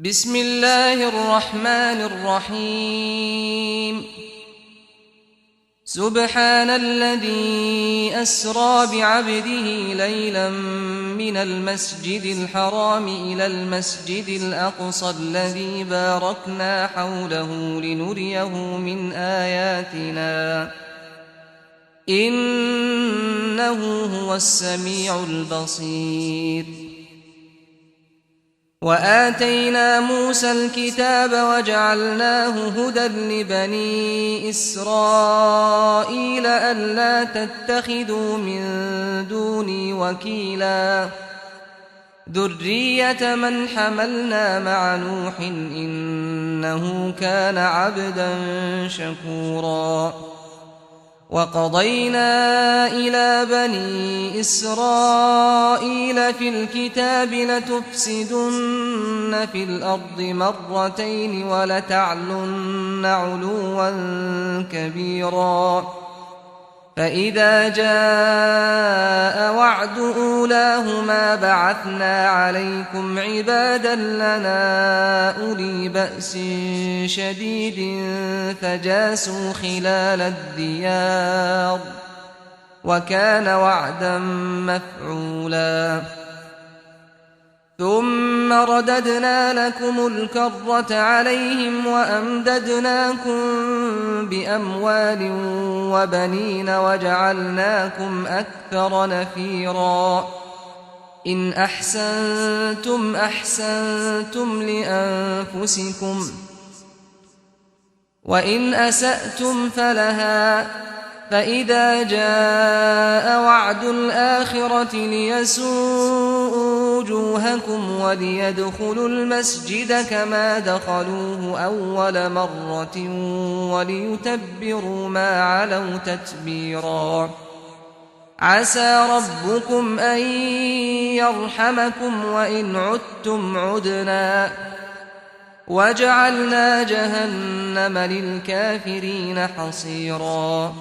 بسم الله الرحمن الرحيم سبحان الذي أسرى بعبده ليلا من المسجد الحرام إلى المسجد الأقصى الذي باركنا حوله لنريه من آياتنا إنه هو السميع البصير. وآتينا موسى الكتاب وجعلناه هدى لبني إسرائيل ألا تتخذوا من دوني وكيلا ذرية من حملنا مع نوح إنه كان عبدا شكورا. وقضينا إلى بني إسرائيل في الكتاب لتفسدن في الأرض مرتين ولتعلن علوا كبيرا. فإذا جاء وعد أولاهما بعثنا عليكم عبادا لنا أولي بأس شديد فجاسوا خلال الديار وكان وعدا مفعولا. ثم رددنا لكم الكرة عليهم وأمددناكم بأموال وبنين وجعلناكم أكثر نفيرا. إن أحسنتم أحسنتم لأنفسكم وإن أسأتم فلها. فإذا جاء وعد الآخرة ليسوءوا وجوهكم وليدخلوا المسجد كما دخلوه أول مرة وليتبروا ما علوا تتبيرا. عسى ربكم أن يرحمكم وإن عدتم عدنا وجعلنا جهنم للكافرين حصيرا.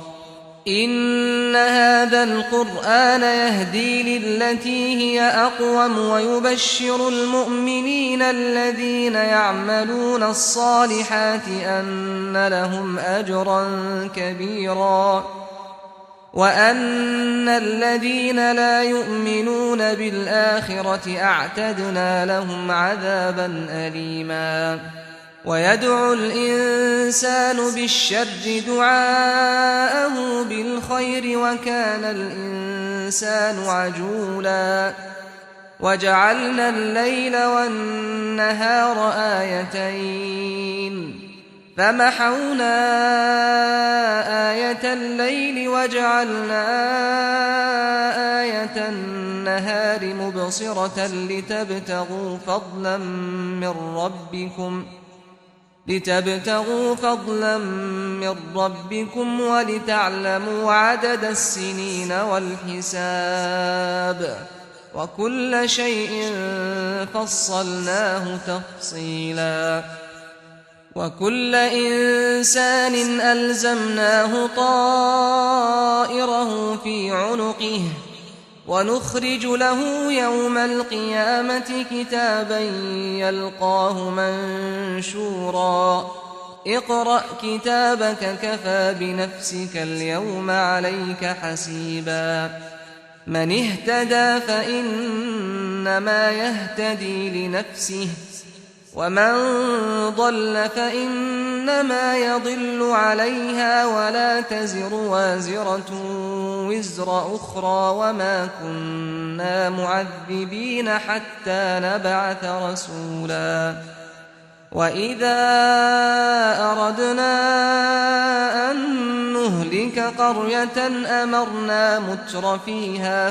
إن هذا القرآن يهدي للتي هي أقوم ويبشر المؤمنين الذين يعملون الصالحات أن لهم أجرا كبيرا وأن الذين لا يؤمنون بالآخرة أعتدنا لهم عذابا أليما. ويدعو الإنسان بالشر دعاءه بالخير وكان الإنسان عجولا. وجعلنا الليل والنهار آيتين فمحونا آية الليل وجعلنا آية النهار مبصرة لتبتغوا فضلا من ربكم ولتعلموا عدد السنين والحساب وكل شيء فصلناه تفصيلا. وكل إنسان ألزمناه طائره في عنقه ونخرج له يوم القيامة كتابا يلقاه منشورا. اقرأ كتابك كفى بنفسك اليوم عليك حسيبا. من اهتدى فإنما يهتدي لنفسه ومن ضل فإنما يضل عليها ولا تزر وازرة وزر أخرى وما كنا معذبين حتى نبعث رسولا. وإذا أردنا أن نهلك قرية أمرنا متر فيها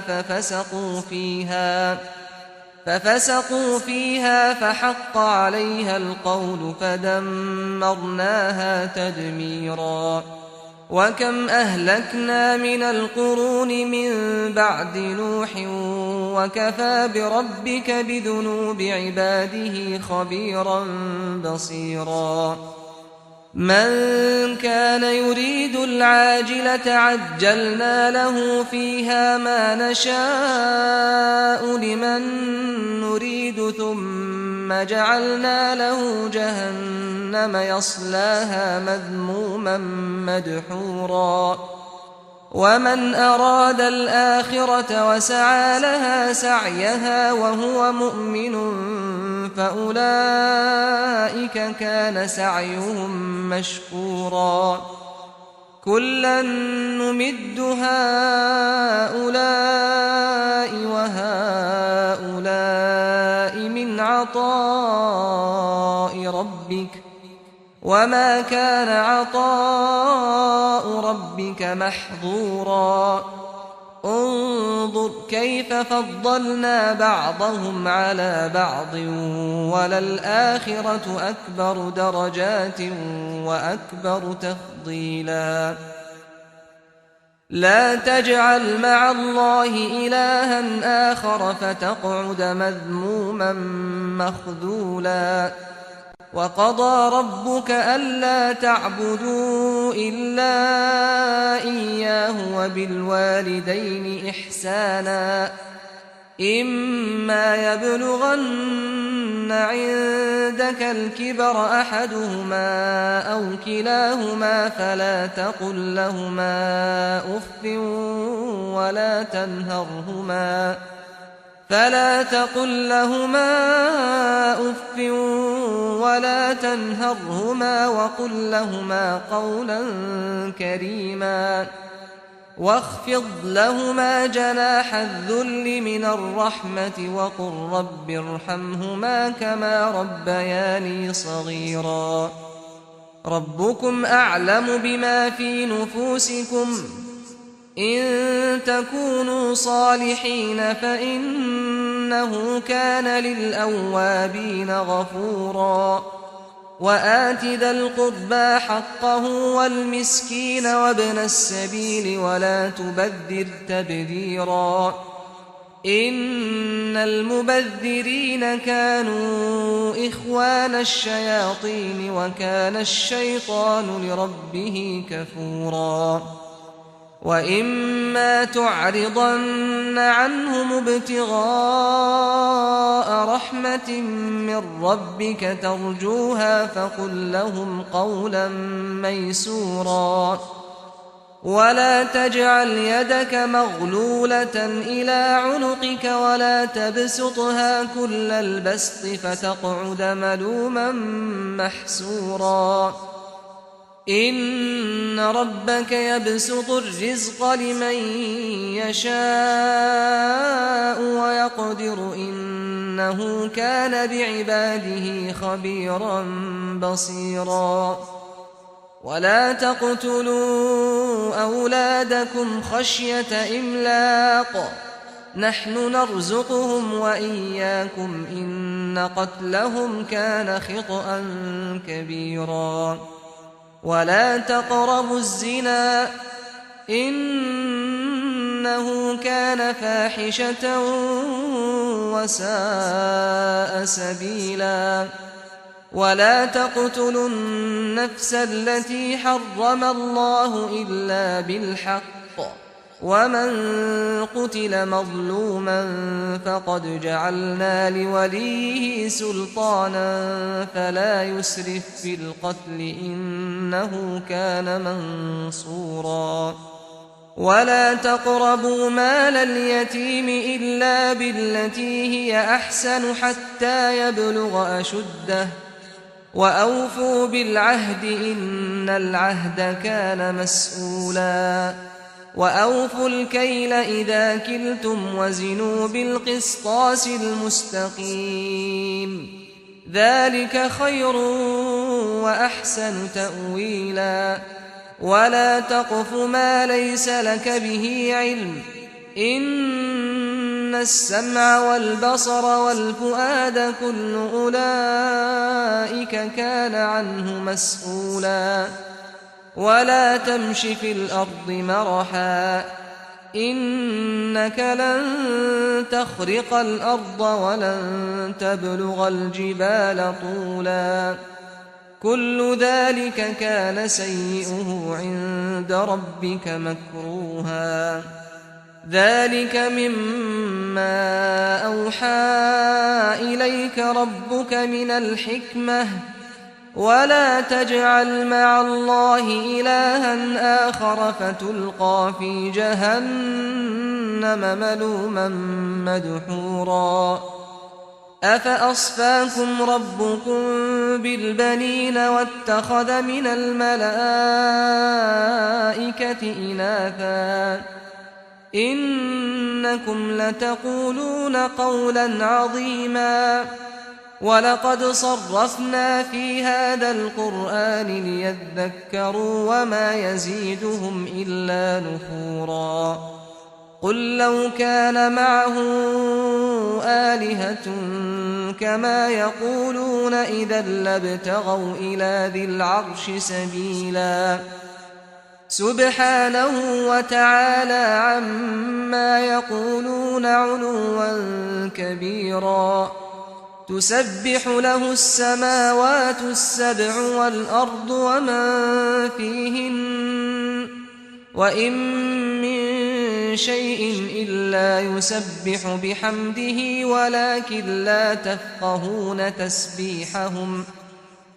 ففسقوا فيها فحق عليها القول فدمرناها تدميرا. وكم أهلكنا من القرون من بعد نوح وكفى بربك بذنوب عباده خبيرا بصيرا. من كان يريد العاجلة عجلنا له فيها ما نشاء لمن نريد ثم ثم جعلنا له جهنم يصلاها مذموما مدحورا ومن أراد الآخرة وسعى لها سعيها وهو مؤمن فأولئك كان سعيهم مشكورا كلا نمد هؤلاء وهؤلاء من عطاء ربك وما كان عطاء ربك محظورا انظر كيف فضلنا بعضهم على بعض وللآخرة أكبر درجات وأكبر تفضيلا لا تجعل مع الله إلها آخر فتقعد مذموما مخذولا وقضى ربك ألا تعبدوا إلا إياه وبالوالدين إحسانا إما يبلغن عندك الكبر أحدهما أو كلاهما فلا تقل لهما أف ولا تنهرهما وقل لهما قولا كريما واخفض لهما جناح الذل من الرحمة وقل رب ارحمهما كما ربياني صغيرا ربكم أعلم بما في نفوسكم إن تكونوا صالحين فإنه كان للأوابين غفورا وآت ذا القربى حقه والمسكين وابن السبيل ولا تبذر تبذيرا إن المبذرين كانوا إخوان الشياطين وكان الشيطان لربه كفورا وإما تعرضن عنهم ابتغاء رحمة من ربك ترجوها فقل لهم قولا ميسورا ولا تجعل يدك مغلولة إلى عنقك ولا تبسطها كل البسط فتقعد ملوما محسورا إن ربك يبسط الرزق لمن يشاء ويقدر إنه كان بعباده خبيرا بصيرا ولا تقتلوا أولادكم خشية إملاق نحن نرزقهم وإياكم إن قتلهم كان خطأ كبيرا ولا تقربوا الزنا إنه كان فاحشة وساء سبيلا ولا تقتلوا النفس التي حرم الله إلا بالحق ومن قتل مظلوما فقد جعلنا لوليه سلطانا فلا يسرف في القتل إنه كان منصورا ولا تقربوا مال اليتيم إلا بالتي هي أحسن حتى يبلغ أشده وأوفوا بالعهد إن العهد كان مسؤولا وأوفوا الكيل إذا كلتم وزنوا بالقسطاس المستقيم ذلك خير وأحسن تأويلا ولا تقف ما ليس لك به علم إن السمع والبصر والفؤاد كل أولئك كان عنه مسؤولا ولا تمش في الأرض مرحا إنك لن تخرق الأرض ولن تبلغ الجبال طولا كل ذلك كان سيئه عند ربك مكروها ذلك مما أوحى إليك ربك من الحكمة ولا تجعل مع الله إلها آخر فتلقى في جهنم ملوما مدحورا أفأصفاكم ربكم بالبنين واتخذ من الملائكة إناثا إنكم لتقولون قولا عظيما ولقد صرفنا في هذا القرآن ليذكروا وما يزيدهم إلا نفورا قل لو كان معه آلهة كما يقولون إذا لابتغوا إلى ذي العرش سبيلا سبحانه وتعالى عما يقولون علوا كبيرا تسبح له السماوات السبع والأرض ومن فيهن وإن من شيء إلا يسبح بحمده ولكن لا تفقهون تسبيحهم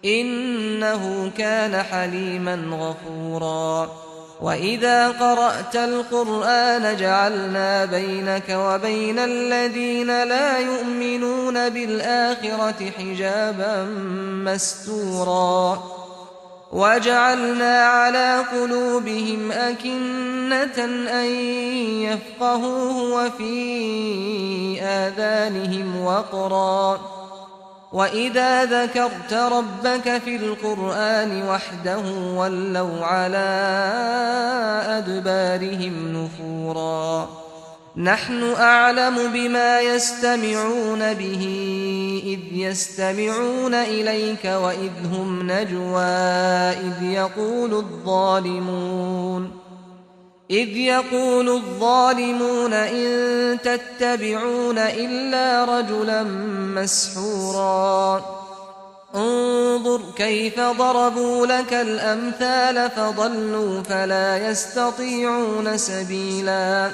إنه كان حليما غفورا وإذا قرأت القرآن جعلنا بينك وبين الذين لا يؤمنون بالآخرة حجابا مستورا وجعلنا على قلوبهم أكنة أن يفقهوه وفي آذانهم وقرا وإذا ذكرت ربك في القرآن وحده ولوا على أدبارهم نفورا نحن أعلم بما يستمعون به إذ يستمعون إليك وإذ هم نجوى إذ يقول الظالمون إن تتبعون إلا رجلا مسحورا انظر كيف ضربوا لك الأمثال فضلوا فلا يستطيعون سبيلا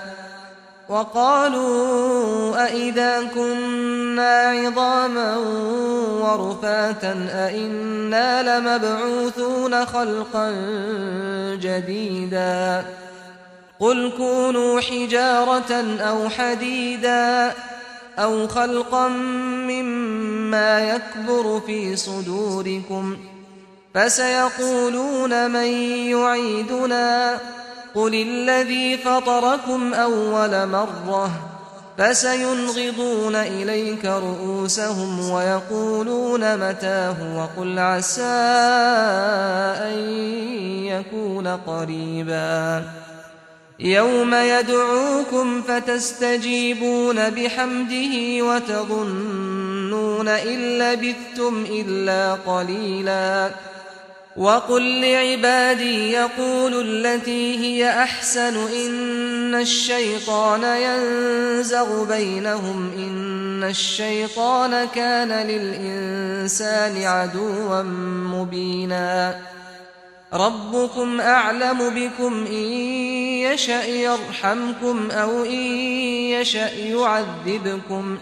وقالوا أئذا كنا عظاما ورفاتا أئنا لمبعوثون خلقا جديدا قل كونوا حجارة أو حديدا أو خلقا مما يكبر في صدوركم فسيقولون من يعيدنا قل الذي فطركم أول مرة فسينغضون إليك رؤوسهم ويقولون متاه وقل عسى أن يكون قريبا يوم يدعوكم فتستجيبون بحمده وتظنون إن لبثتم إلا قليلا وقل لعبادي يقولوا التي هي أحسن إن الشيطان ينزغ بينهم إن الشيطان كان للإنسان عدوا مبينا ربكم أعلم بكم إن يشأ يرحمكم أو إن يشأ يعذبكم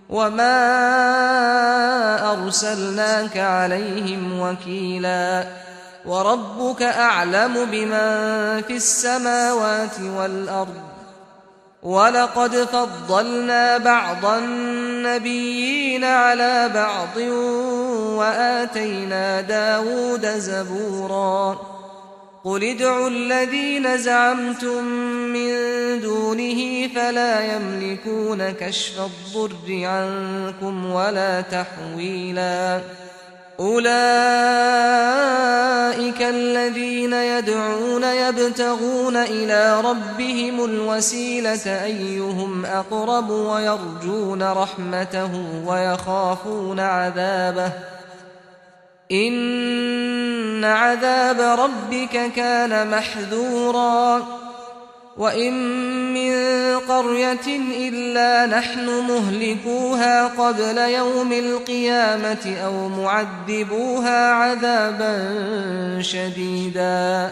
وما أرسلناك عليهم وكيلا وربك أعلم بمن في السماوات والأرض ولقد فضلنا بعض النبيين على بعض وآتينا داود زبورا قل ادعوا الذين زعمتم من دونه فلا يملكون كشف الضر عنكم ولا تحويلا أولئك الذين يدعون يبتغون إلى ربهم الوسيلة أيهم أقرب ويرجون رحمته ويخافون عذابه إن عذاب ربك كان محذورا وإن من قرية إلا نحن مهلكوها قبل يوم القيامة أو معذبوها عذابا شديدا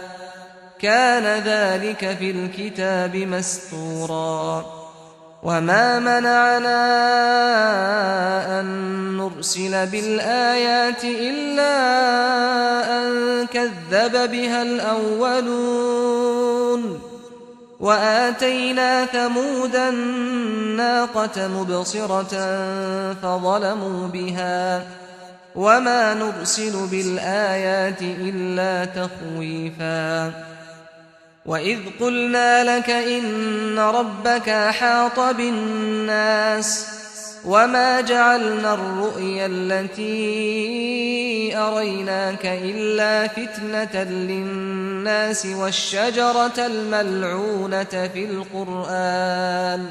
كان ذلك في الكتاب مسطورا وما منعنا أن نرسل بالآيات إلا أن كذب بها الأولون وآتينا ثمود الناقة مبصرة فظلموا بها وما نرسل بالآيات إلا تخويفا وإذ قلنا لك إن ربك أحاط بالناس وما جعلنا الرؤيا التي أريناك إلا فتنة للناس والشجرة الملعونة في القرآن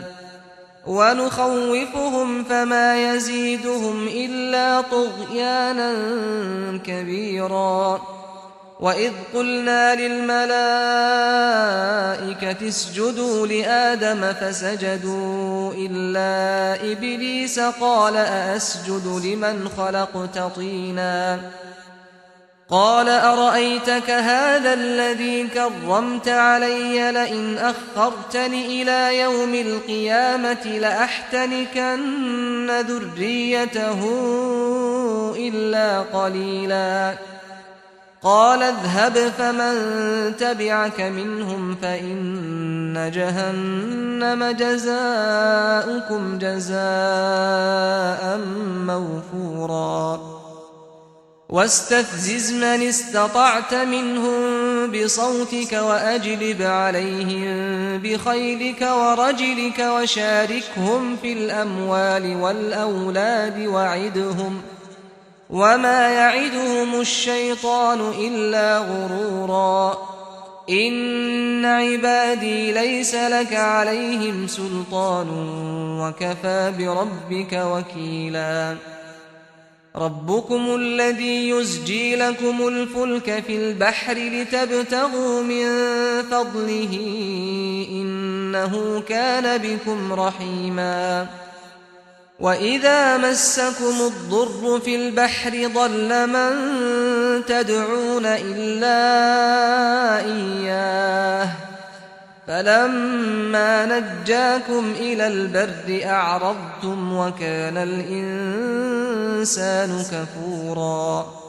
ونخوفهم فما يزيدهم إلا طغيانا كبيرا وإذ قلنا للملائكة اسجدوا لآدم فسجدوا إلا إبليس قال أأسجد لمن خلقت طينا قال أرأيتك هذا الذي كرمت علي لئن أخرتني إلى يوم القيامة لأحتنكن ذريته إلا قليلا قال اذهب فمن تبعك منهم فإن جهنم جزاؤكم جزاء موفورا واستفزز من استطعت منهم بصوتك وأجلب عليهم بخيلك ورجلك وشاركهم في الأموال والأولاد وعدهم وما يعدهم الشيطان إلا غرورا إن عبادي ليس لك عليهم سلطان وكفى بربك وكيلا ربكم الذي يزجي لكم الفلك في البحر لتبتغوا من فضله إنه كان بكم رحيما وإذا مسكم الضر في البحر ضل من تدعون إلا إياه فلما نجاكم إلى البر أعرضتم وكان الإنسان كفورا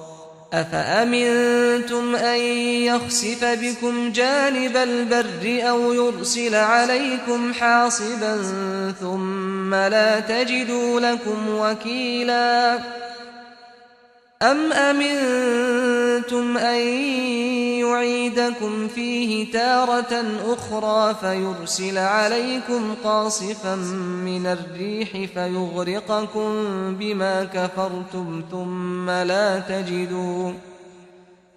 أفأمنتم أن يخسف بكم جانب البر أو يرسل عليكم حاصبا ثم لا تجدوا لكم وكيلا أم أمنتم أن يعيدكم فيه تارة أخرى فيرسل عليكم قاصفا من الريح فيغرقكم بما كفرتم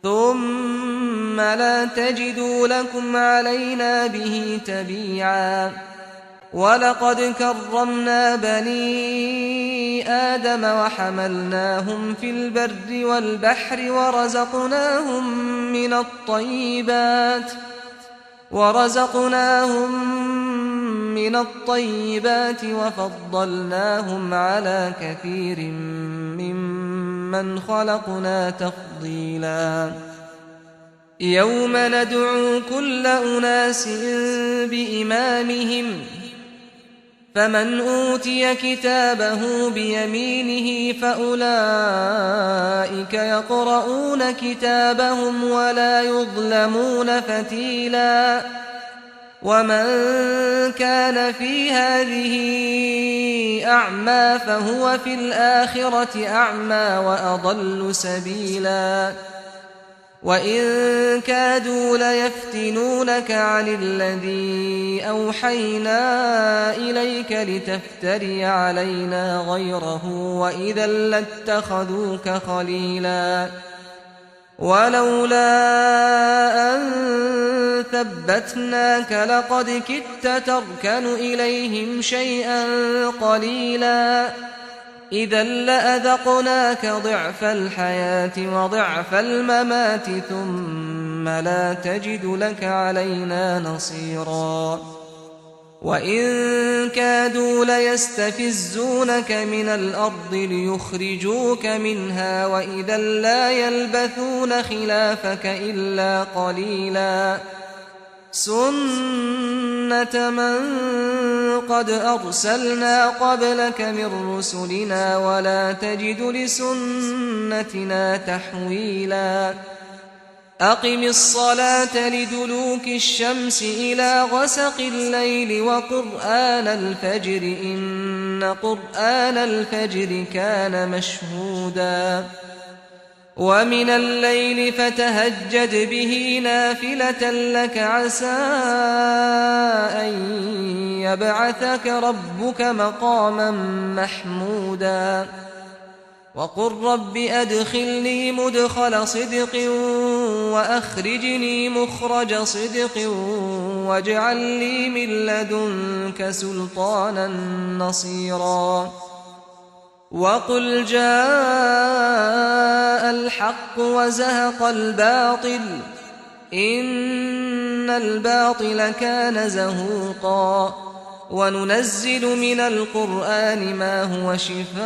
ثم لا تجدوا لكم علينا به تبيعا ولقد كرمنا بني آدم وحملناهم في البر والبحر ورزقناهم من الطيبات وفضلناهم على كثير ممن خلقنا تفضيلا يوم ندعو كل أناس بإمامهم فمن أوتي كتابه بيمينه فأولئك يقرؤون كتابهم ولا يظلمون فتيلا ومن كان في هذه أعمى فهو في الآخرة أعمى وأضل سبيلا وإن كادوا ليفتنونك عن الذي أوحينا إليك لتفتري علينا غيره وإذا لاتخذوك خليلا ولولا أن ثبتناك لقد كدت تركن إليهم شيئا قليلا إذا لأذقناك ضعف الحياة وضعف الممات ثم لا تجد لك علينا نصيرا وإن كادوا ليستفزونك من الأرض ليخرجوك منها وإذا لا يلبثون خلافك إلا قليلا سُنَّةَ مَن قَدْ أَرْسَلْنَا قَبْلَكَ مِن رُّسُلِنَا وَلَا تَجِدُ لِسُنَّتِنَا تَحْوِيلًا أَقِمِ الصَّلَاةَ لِدُلُوكِ الشَّمْسِ إِلَىٰ غَسَقِ اللَّيْلِ وَقُرْآنَ الْفَجْرِ ۖ إِنَّ قُرْآنَ الْفَجْرِ كَانَ مَشْهُودًا وَمِنَ اللَّيْلِ فَتَهَجَّدْ بِهِ نَافِلَةً لَّكَ عَسَىٰ أَن يَبْعَثَكَ رَبُّكَ مَقَامًا مَّحْمُودًا وَقُل رَّبِّ أَدْخِلْنِي مُدْخَلَ صِدْقٍ وَأَخْرِجْنِي مُخْرَجَ صِدْقٍ وَاجْعَل لِّي مِن لَّدُنكَ سُلْطَانًا نَّصِيرًا وَقُلْ جَاءَ الْحَقُّ وَزَهَقَ الْبَاطِلُ إِنَّ الْبَاطِلَ كَانَ زَهُوقًا وَنُنَزِّلُ مِنَ الْقُرْآنِ مَا هُوَ شِفَاءٌ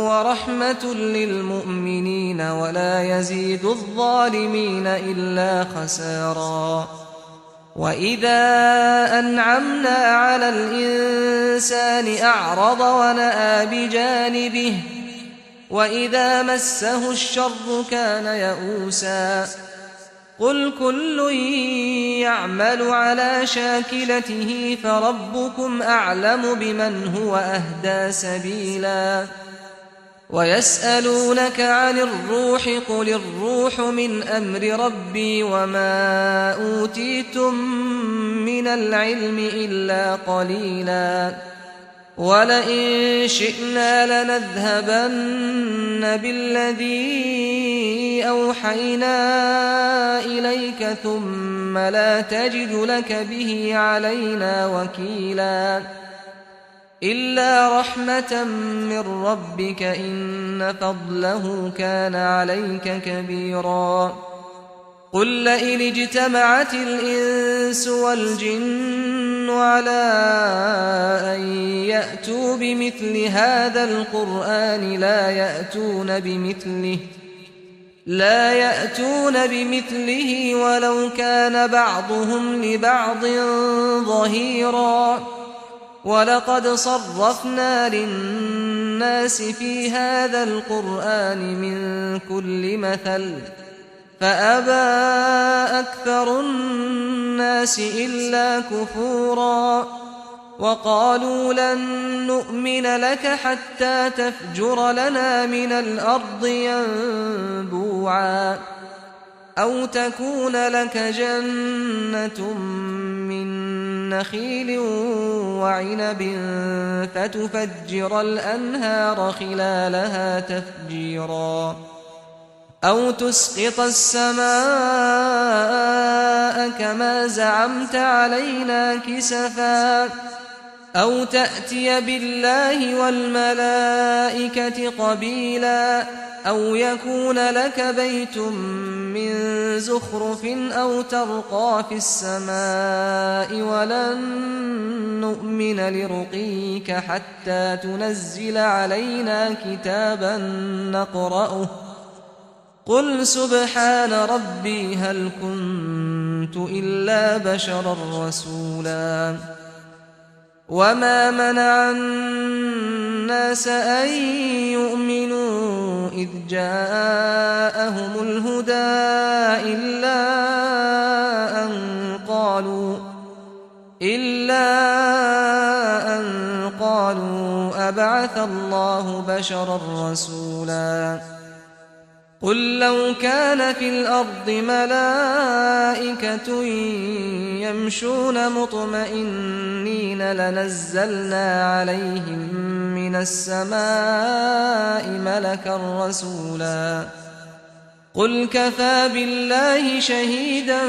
وَرَحْمَةٌ لِّلْمُؤْمِنِينَ وَلَا يَزِيدُ الظَّالِمِينَ إِلَّا خَسَارًا وَإِذَا أَنْعَمْنَا عَلَى الْإِنسَانِ أَعْرَضَ وَنَأَىٰ بِجَانِبِهِ وَإِذَا مَسَّهُ الشَّرُّ كَانَ يَئُوسًا قُلْ كُلٌّ يَعْمَلُ عَلَىٰ شَاكِلَتِهِ فَرَبُّكُمْ أَعْلَمُ بِمَنْ هُوَ أَهْدَىٰ سَبِيلًا وَيَسْأَلُونَكَ عَنِ الرُّوحِ قُلِ الرُّوحُ مِنْ أَمْرِ رَبِّي وَمَا أُوتِيتُم مِّنَ الْعِلْمِ إِلَّا قَلِيلًا وَلَئِن شِئْنَا لَنَذْهَبَنَّ بِالَّذِي أَوْحَيْنَا إِلَيْكَ ثُمَّ لَا تَجِدُ لَكَ بِهِ عَلَيْنَا وَكِيلًا إِلَّا رَحْمَةً مِّن رَّبِّكَ إِنَّ فَضْلَهُ كَانَ عَلَيْكَ كَبِيرًا قُل لَّئِنِ اجْتَمَعَتِ الْإِنسُ وَالْجِنُّ عَلَىٰ أَن يَأْتُوا بِمِثْلِ هَٰذَا الْقُرْآنِ لَا يَأْتُونَ بِمِثْلِهِ وَلَوْ كَانَ بَعْضُهُمْ لِبَعْضٍ ظَهِيرًا وَلَقَدْ صَرَّفْنَا لِلنَّاسِ فِي هَٰذَا الْقُرْآنِ مِن كُلِّ مَثَلٍ فَأَبَىٰ أَكْثَرُ النَّاسِ إِلَّا كُفُورًا وَقَالُوا لَن نُّؤْمِنَ لَكَ حَتَّىٰ تَفْجُرَ لَنَا مِنَ الْأَرْضِ يَنبُوعًا أَوْ تَكُونَ لَكَ جَنَّةٌ مِّن نَّخِيلٍ وَعِنَبٍ فَتُفَجِّرَ الْأَنْهَارَ خِلَالَهَا تَفْجِيرًا أَوْ تُسْقِطَ السَّمَاءَ كَمَا زَعَمْتَ عَلَيْنَا كِسَفًا أَوْ تَأْتِيَ بِاللَّهِ وَالْمَلَائِكَةِ قَبِيلًا أَوْ يَكُونَ لَكَ بَيْتٌ مِّن زُخْرُفٍ أَوْ تَرْقَىٰ فِي السَّمَاءِ وَلَن نُّؤْمِنَ لِرُقِيِّكَ حَتَّىٰ تُنَزِّلَ عَلَيْنَا كِتَابًا نَّقْرَؤُهُ قُلْ سُبْحَانَ رَبِّي هَلْ كُنتُ إِلَّا بَشَرًا رَّسُولًا وَمَا مَنَعَ النَّاسَ أَن يُؤْمِنُوا إِذْ جَاءَهُمُ الْهُدَىٰ إِلَّا أَن قَالُوا أَبَعَثَ اللَّهُ بَشَرًا رَّسُولًا قُل لَّوْ كَانَ فِي الْأَرْضِ مَلَائِكَةٌ يَمْشُونَ مُطْمَئِنِّينَ لَنَزَّلْنَا عَلَيْهِم مِّنَ السَّمَاءِ مَلَكًا رَّسُولًا قُلْ كَفَىٰ بِاللَّهِ شَهِيدًا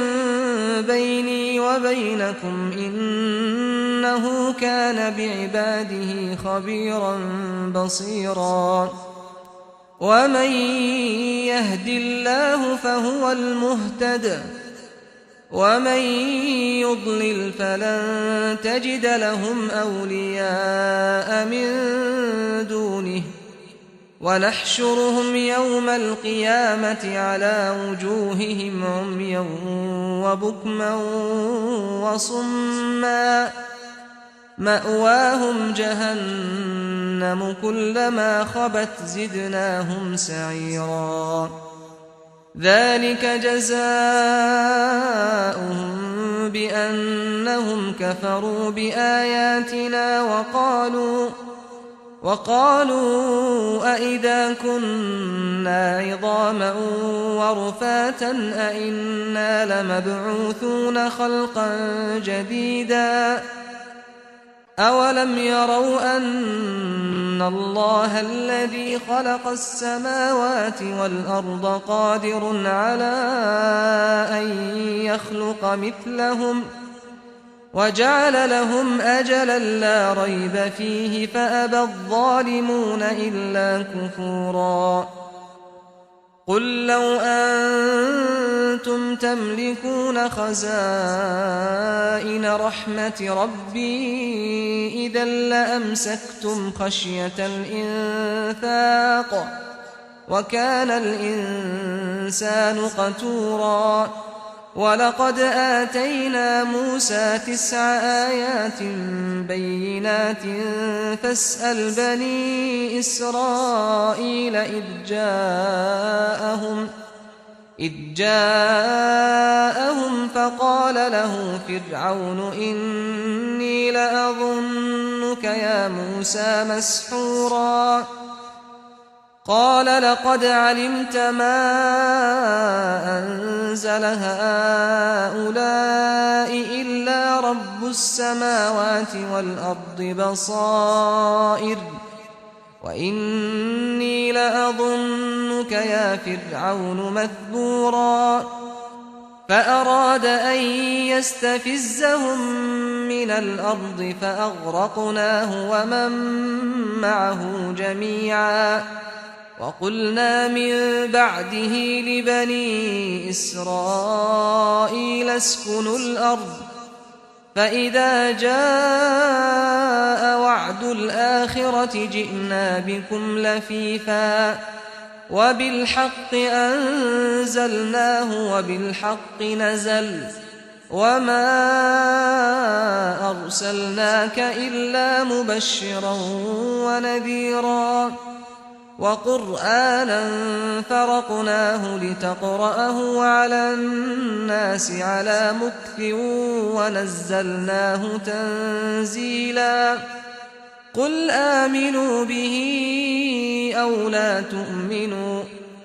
بَيْنِي وَبَيْنَكُمْ ۚ إِنَّهُ كَانَ بِعِبَادِهِ خَبِيرًا بَصِيرًا وَمَن يَهْدِ اللَّهُ فَهُوَ الْمُهْتَدِ وَمَن يُضْلِلْ فَلَن تَجِدَ لَهُمْ أَوْلِيَاءَ مِن دُونِهِ ونحشرهم يوم القيامة على وجوههم عميا وبكما وصما مأواهم جهنم كلما خبت زدناهم سعيرا ذلك جزاؤهم بأنهم كفروا بآياتنا وقالوا أئذا كنا عظاما ورفاتا أئنا لمبعوثون خلقا جديدا أولم يروا أن الله الذي خلق السماوات والأرض قادر على أن يخلق مثلهم وجعل لهم أجلا لا ريب فيه فأبى الظالمون إلا كفورا قل لو أنتم تملكون خزائن رحمة ربي إذا لأمسكتم خشية الإنفاق وكان الإنسان قتورا ولقد آتينا موسى 9 آيات بينات فاسأل بني إسرائيل إذ جاءهم فقال له فرعون إني لأظنك يا موسى مسحورا قال لقد علمت ما أنزل هؤلاء إلا رب السماوات والأرض بصائر وإني لأظنك يا فرعون مثبورا فأراد أن يستفزهم من الأرض فأغرقناه ومن معه جميعا وقلنا من بعده لبني إسرائيل اسكنوا الأرض فإذا جاء وعد الآخرة جئنا بكم لفيفا وبالحق أنزلناه وبالحق نزل وما أرسلناك إلا مبشرا ونذيرا وقرآنا فرقناه لتقرأه على الناس على مكث ونزلناه تنزيلا قل آمنوا به أو لا تؤمنوا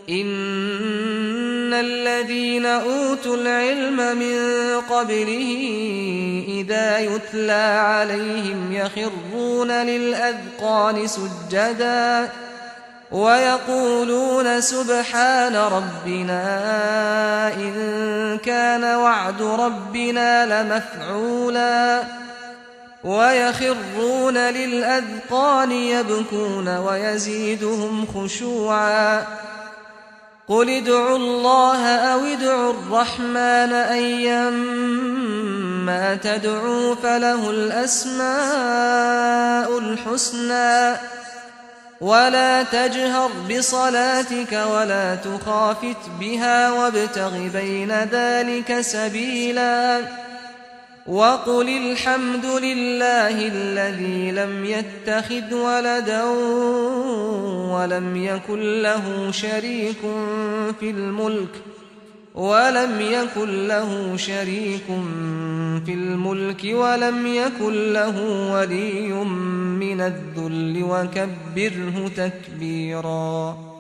إن الذين أوتوا العلم من قبله إذا يتلى عليهم يخرون للأذقان سجدا ويقولون سبحان ربنا إن كان وعد ربنا لمفعولا ويخرون للأذقان يبكون ويزيدهم خشوعا قل ادعوا الله أو ادعوا الرحمن أيما تدعوا فله الأسماء الحسنى ولا تجهر بصلاتك ولا تخافت بها وابتغ بين ذلك سبيلا وقل الحمد لله الذي لم يتخذ ولدا ولم يكن له شريك في الملك ولم يكن له ولي من الذل وكبره تكبيرا.